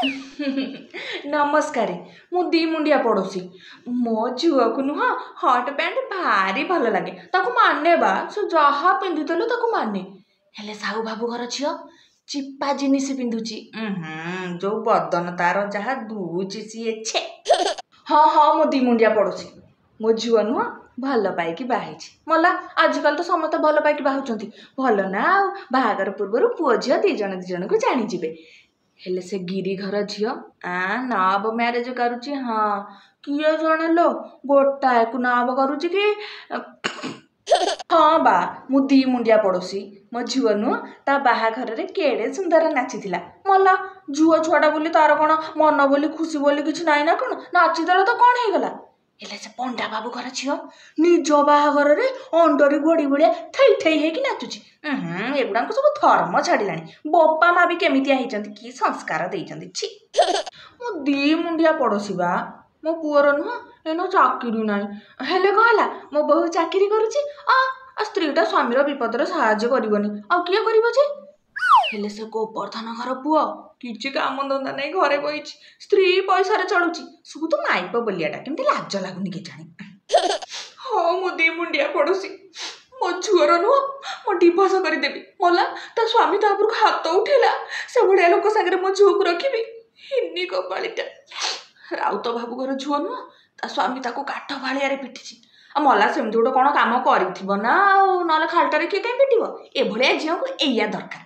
नमस्कार मु दी मुंडिया पड़ोसी मो झुआ को नुह हट पैंट भारी भल लगे ताकू माने बा से जहा पिंधुतलु ताकू माने हेले साहू बाबू घर झियो चिपा जिनिस पिंधुची जो बदन तार जहा दुची सी छे हाँ हाँ मो दी मुंडिया पड़ोसी मो झुआ नुह भल पाइकी बाहिची मला आजकल तो समस्त भल पाइकी बाहुचंती भल ना बाहागर पूर्व पुओ झियो दी जण को जानी जिबे हेले से गिरी घर झियो नाब म्यारेज करुची हाँ किए जणे लो गोटाए को नाब करुची कि हाँ बा मु दी मुंडिया पड़ोसी मो झुओ नु ता बाहाघर रे केड़े सुंदर नाचिथिला मला झुओ छुआटा बोली तार कोन मन बोली खुशी बोली किछ नाइ ना कोन नाचिदेला तो कोन हेगला हेले से पंडा बाबू घर झियो निज बाहाघर रे अंडरी घोड़ी भलिया थई थई हेकी नाचुची एगुड़ा सब धर्म छाड़िलानी बोपा माँ भी केमितिया होइचंती कि संस्कार देइचंती छी मो दी मुंडिया पड़ोसी बा मो पुअर नुह एनो चाकरी नाई हेले कहला मो बहु चाकरी करूची स्त्रीटा स्वामीर विपदर साहाय्य करबनी आ किए करिवो जे हेले से गोवर्धन घर पुओ किछि काम धंदा नहीं घरे बइछि स्त्री पैसा रे चलुची सब तो माइप बोलियाटा केमती लाज लागुनी के जानी हो मो दी मुंडिया पड़ोसी मो झुअर नुह मो डिभोर्स करदेवी मला ता स्वामी ता उपरको हाथ उठेला से भड़िया लोक सागरे मो झुओ को रखिबी हिन्नी कपाळीटा राउत बाबू घर झुओ नुह ता स्वामी ताको काठ भालिया रे पिटिछि आ मला सेमती गोटे कौन काम करिथिबो ना ना खालटारे किए काई पिटिबो ए भड़िया झियो को एया दरकार